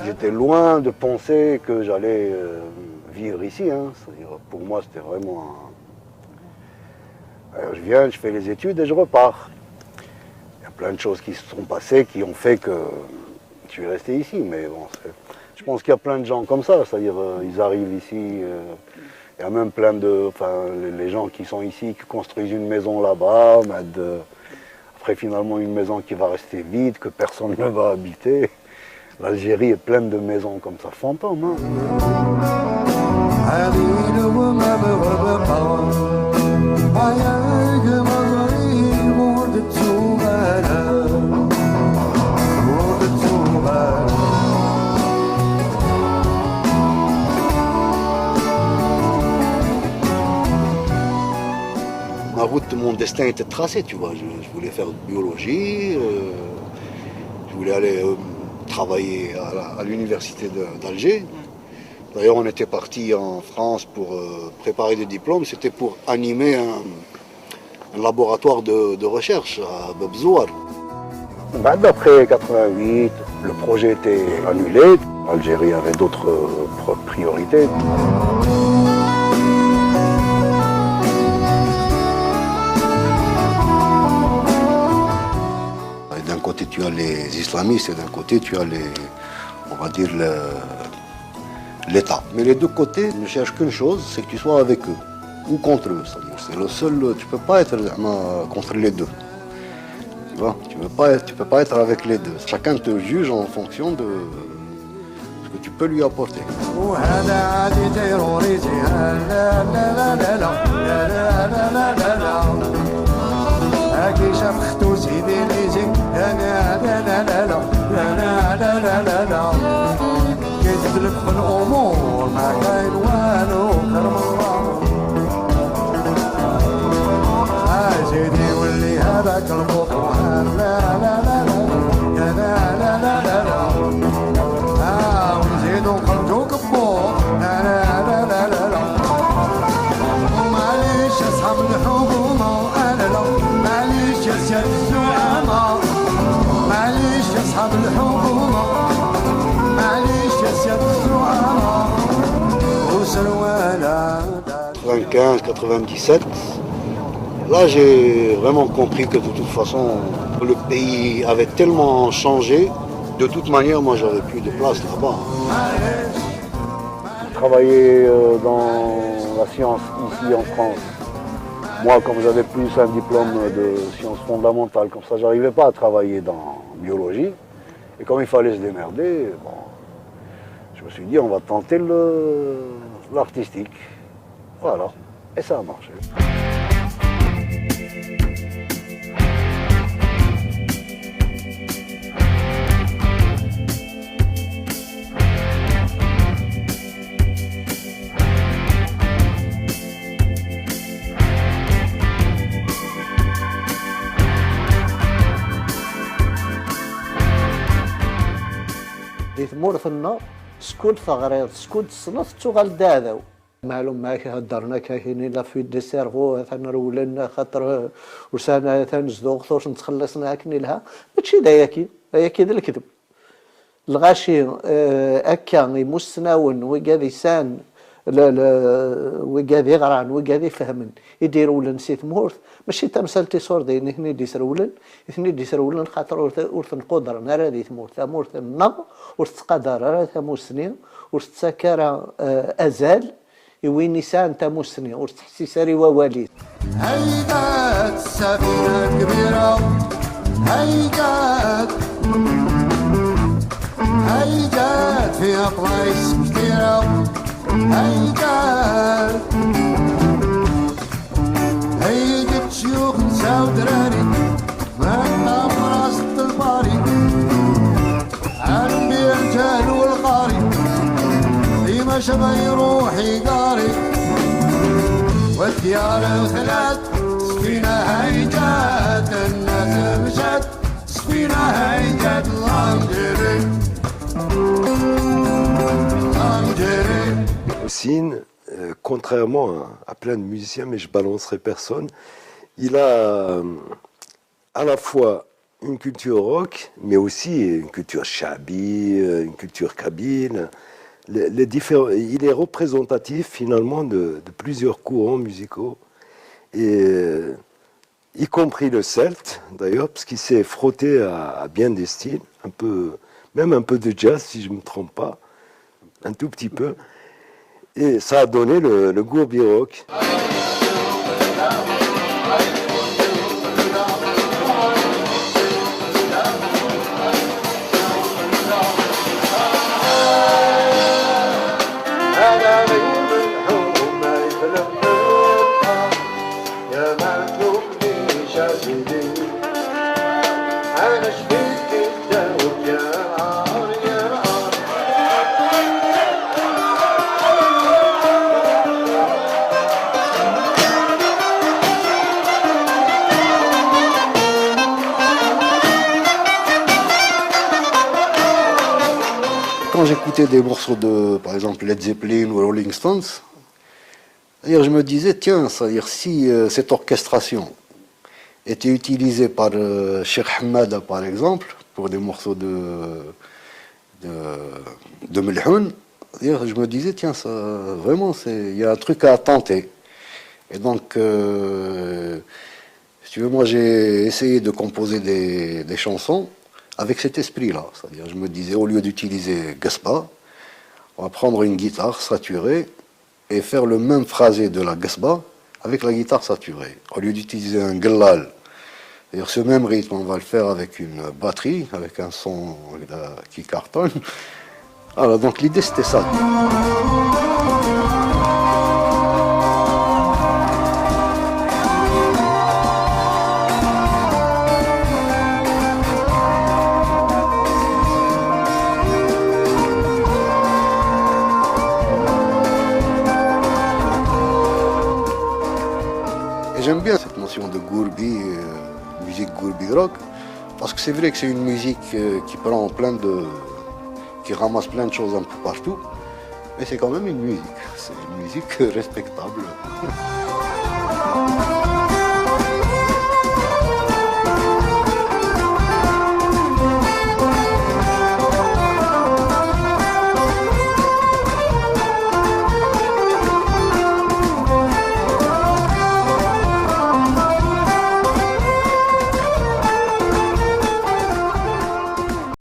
J'étais loin de penser que j'allais vivre ici. Hein. C'est-à-dire, pour moi, c'était vraiment... Alors, je viens, je fais les études et je repars. Il y a plein de choses qui se sont passées qui ont fait que je suis resté ici. Mais bon, je pense qu'il y a plein de gens comme ça. C'est-à-dire, ils arrivent ici... il y a même plein de... Enfin, les gens qui sont ici, qui construisent une maison là-bas, après finalement une maison qui va rester vide, que personne ne va habiter. L'Algérie est pleine de maisons comme ça, fantômes. Hein. Ma route, mon destin était tracé, tu vois. Je voulais faire biologie, je voulais aller travailler à l'université d'Alger. D'ailleurs, on était parti en France pour préparer des diplômes. C'était pour animer un laboratoire de recherche à Bebzouar. Après 88, le projet était annulé. L'Algérie avait d'autres priorités. D'un côté, tu as les islamistes et d'un côté, tu as on va dire, l'État. Mais les deux côtés ne cherchent qu'une chose, c'est que tu sois avec eux ou contre eux. C'est le seul, tu ne peux pas être contre les deux. Tu vois, tu peux pas être avec les deux. Chacun te juge en fonction de ce que tu peux lui apporter. كيتبلك في الامور ما كاين والو كرم الله زيدي يولي هذاك البطوان لا لا لا لا لا لا لا لا لا ونزيدو نخرجو كبور لا لا لا لا لا لا معليش اصحاب الحكومه انا لا معليش يا سياد الزعماء معليش يا اصحاب الحكومه 95, 97, là j'ai vraiment compris que de toute façon le pays avait tellement changé, de toute manière moi j'avais plus de place là-bas. Travailler dans la science ici en France, moi comme j'avais plus un diplôme de sciences fondamentales, comme ça j'arrivais pas à travailler dans biologie, et comme il fallait se démerder, bon, je me suis dit on va tenter l'artistique. Voilà, et ça a marché. ديت مورثنا سكوت ثغريض سكوت الصنف تغال داذو معلوم معاك هضرنا كاينين لا فيت دي سيرفو ثنرولنا خاطر وسانا ثنزدوغ ثوش نتخلصنا هاكني لها ماشي داياكي داياكي ذا الكذب الغاشي اكا يمسناون وكاذي سان وكاذي غران وكاذي فهمن يديروا لنا سيت مورث ماشي تمثالتي صوردين هني دي سرولن هني دي سرولن خاطر ورث القدر نرا دي مورث مورث النغ ورث قدر راه تموسني ورث سكر ازال وين نسان تموسني ورث حسيساري ووالد هيجات السفينه كبيره هيجات فيها بلايص كثيره هيجت شيوخ نساو دراري ما براس الباري عالم بيا الجهل والقاري ديما شبه يروح يقاري والديار الخلات سفينة هيجات الناس مشات سفينة هيجات لانجري Houssine, contrairement à plein de musiciens, mais je balancerai personne, il a à la fois une culture rock, mais aussi une culture chabi, une culture kabyle. Il est représentatif finalement de plusieurs courants musicaux, y compris le celte d'ailleurs, parce qu'il s'est frotté à bien des styles, même un peu de jazz si je ne me trompe pas, un tout petit peu. Et ça a donné le gourbi rock. Quand j'écoutais des morceaux de, par exemple, Led Zeppelin ou Rolling Stones, c'est-à-dire, je me disais, tiens, c'est-à-dire, si cette orchestration était utilisée par Cheikh Hamada, par exemple, pour des morceaux de Melhoun, c'est-à-dire, je me disais, tiens, ça, vraiment, il y a un truc à tenter. Et donc, si tu veux, moi, j'ai essayé de composer des chansons avec cet esprit-là. C'est-à-dire, je me disais, au lieu d'utiliser Gaspa, on va prendre une guitare saturée et faire le même phrasé de la Gaspa avec la guitare saturée. Au lieu d'utiliser un Gallal, c'est-à-dire ce même rythme, on va le faire avec une batterie, avec un son qui cartonne. Alors, donc l'idée, c'était ça. Et j'aime bien cette notion de gourbi, musique gourbi rock, parce que c'est vrai que c'est une musique qui prend qui ramasse plein de choses un peu partout, mais c'est quand même une musique, c'est une musique respectable.